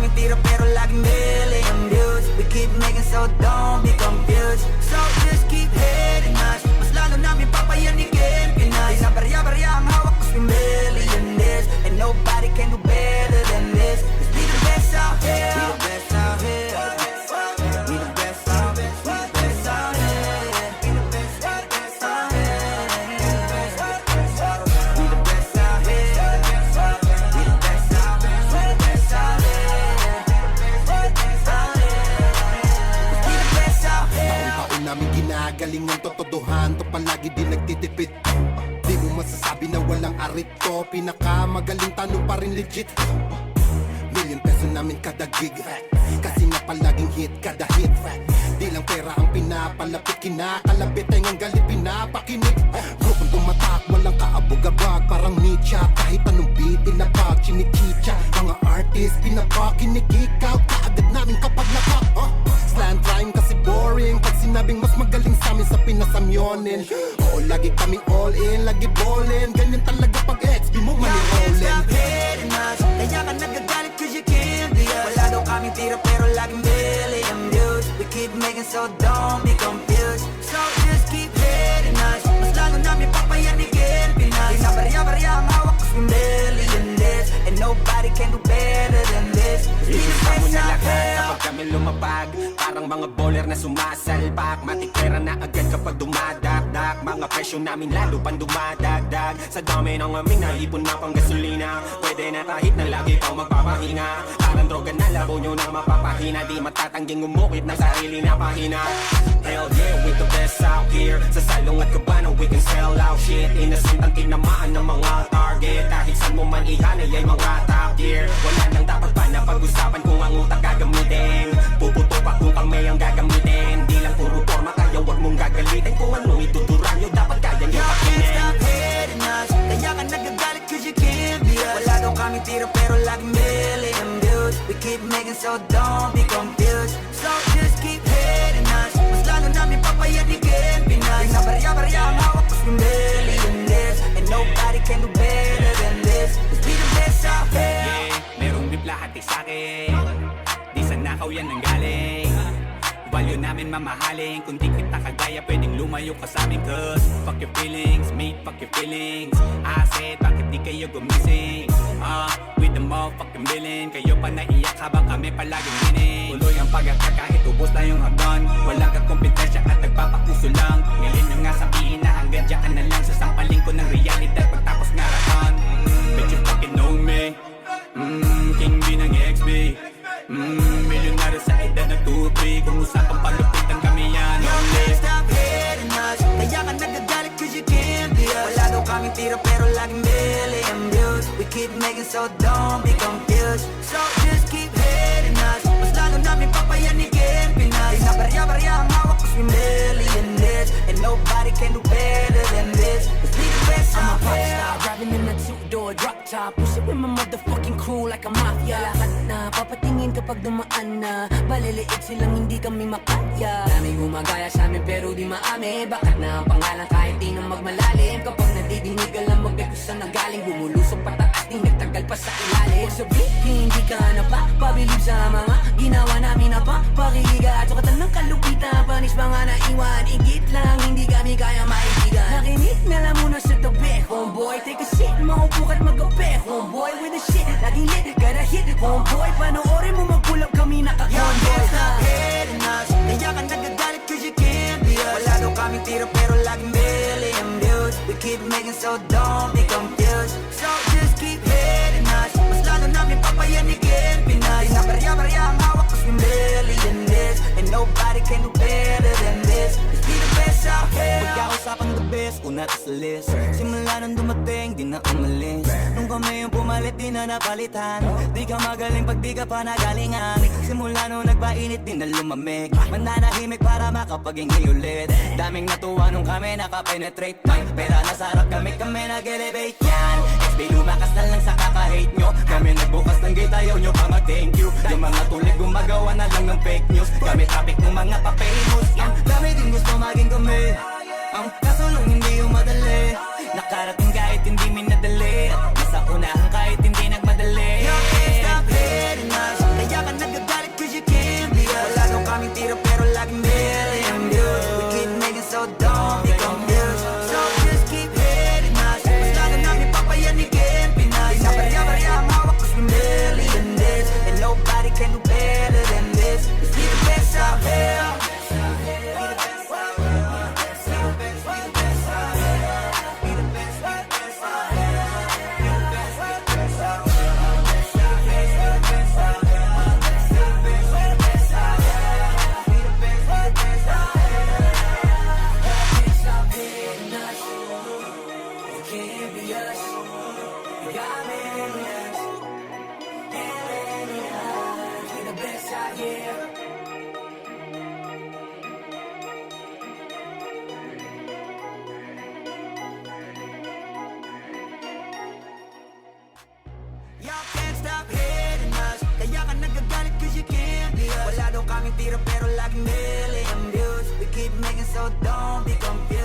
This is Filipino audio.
kaming tira pero laging million views. We keep making so don't be confused. So just keep hating us, mas lalo namin papayanigin Pinas. Di na barya-barya ang hawak cause we million this, and nobody can do better than this. Cause we the best out here, we the best out here. We the best out here, we the best out here. We the best out here, we the best out here. We the best out here, we the best out here. We the best out here. Taon namin ginagaling ang totodohan to, palagi din nagtitipid. Di mo masasabi na walang arit to, pinakamagaling tanong pa rin legit. Million peso namin kada gig, kasi nga palaging hit kada hit. Di lang pera ang pinapalapit, kinakalabit ay ngang galit pinapakinig. Grupong tumatak, walang kaabog-abag, parang Nietzsche. Kahit anong beat, ilapag, chinichicha. Mga artist, pinapakinig, ikaw kaagad namin kapag nakak. Slant rhyme kasi boring, pag sinabing mas magaling sa amin sa pinasamyonin. Oo, lagi kaming all in, lagi ballin. Ganyan talaga pag XP mo manirolin. Stop hating us, kaya ka nagagalit cause you can't be us. Wala daw kaming tira pero laging million views. We keep making so don't be confused. So just keep hating us, mas lalo namin papayanigin Pinas. Di na barya-barya ang hawak cause we million this, and nobody can do better than this. Cause we the best out here. Kapag kami lumapag, parang mga bowler na sumasalpak. Matik pera na agad kapag dumadakdak. Mga presyo namin lalo pang dumadagdag. Sa dami ng aming naipon na pang gasolina, pwede na kahit na lagi pang magpapahinga. Parang droga na labo nyo na mapapahina. Di matatangging umukit ng sarili na pahina. Hell yeah, we the best out here. Sa salong at kabano we can sell out shit. Innocent ang tinamaan ng mga target. Kahit saan mo man ihanay ay mga top tier. Wala nang dapat pa na pag-usapan kung ang utak gagamitin. Puputo pa kung kami ang gagamitin. Di lang puro forma, kaya wag mong gagalitin. Kung anong ituturan nyo, dapat kaya nyo pakinin. Stop hating us, kaya ka nagagalit cause you can't be us. Wala daw kaming tira pero laging million views. We keep making so don't be confused. So just keep hating us, mas lalo namin papayanigin Pinas. Di na barya-barya ang hawak cause we million this, and nobody can do better than this. Cause we the best out here. Yeah, merong bibla hati sa'kin, di sa nakaw yan ang galing. Value namin mamahalin, kung di kita kagaya pwedeng lumayo ka sa amin. Cause fuck your feelings, mate, fuck your feelings. I said, bakit di kayo gumising? With the motherfucking villain, kayo pa naiyak habang kami palaging winning. Tuloy ang pag-attack kahit ubos na yung hagdan. Walang kakompetensya at nagpapakuso lang. Ngayon nyo nga sabihin na hanggang dyan na lang. Sasampaling ko ng realidad pagtapos ngarahan. Bet you fucking know me, King B ng XB. Milyonaryo sa edad na 2-3. Kung usapang palupitan kami yan only. Stop hating us, kaya ka nagagalit cause you can't be us. Wala daw kaming tira pero laging million views. We keep making so don't be confused. So just keep hating us, mas lalo namin papayanigin Pinas. Di na barya-barya ang hawak cause we million this, and nobody can do better than this. Cause we the best out here. I'm a popstar, driving in a two-door drop top. Push it with my motherfucking crew like a mafia. Lahat na papatingin kapag dumaan na, maliliit silang hindi kami makaya. Daming gumagaya sa amin pero di maami. Bakit na ang pangalan kahit di na magmalalim? Kapag nadidinig alam magbe kung saan nanggaling. Bumulusok pataas di nagtagal pa sa ilalim. Huwag sabihin hindi ka na pa pabilib sa mga ginawa namin na pa pakihiga. Sukatan ng kalupitan, panis mga naiwan. Igit lang hindi kami kaya maibigan. Nakinig na lang muna sa tabi, homeboy. Take a shit, maupo ka't magabi, homeboy. With the shit, laging lit, gotta hit, homeboy. Panoorin mo magkulap kami naka-convoy. Stop hating us, kaya ka nagagalit cause you can't be us. Wala daw kaming tira pero laging million views. We keep making so don't be confused. So just keep hating us, mas lalo namin papayanigin Pinas. Di na barya-barya ang hawak cause we million this, and nobody can do better than this. Cause we the best out here. Pagkakausapang the best, una to sa list. Simula nung dumating, di na umalis. Nung kami yung pumalit, di na napalitan. Di ka magaling pag di ka pa nagalingan. Simula nung nagpainit, di na lumamig. Mananahimik para makapagingay ulit. Daming natuwa nung kami nakapenetrate. May pera na sarap kami nag-elevate yan. XB lumakas na lang sa kaka-hate nyo. Kami nagbukas ng gate, ayaw nyo pa mag-thank you. Yung mga tulig gumagawa na lang ng fake news. Kami topic ng mga pa-famous. Dami din gusto maging kami. Ang kaso lang hindi yung madali. Nakarating kahit hindi minadali. At nasa unahan kahit hindi nagmadali. Stop hating us, kaya kaming tira pero laging million views. We keep making so don't be confused.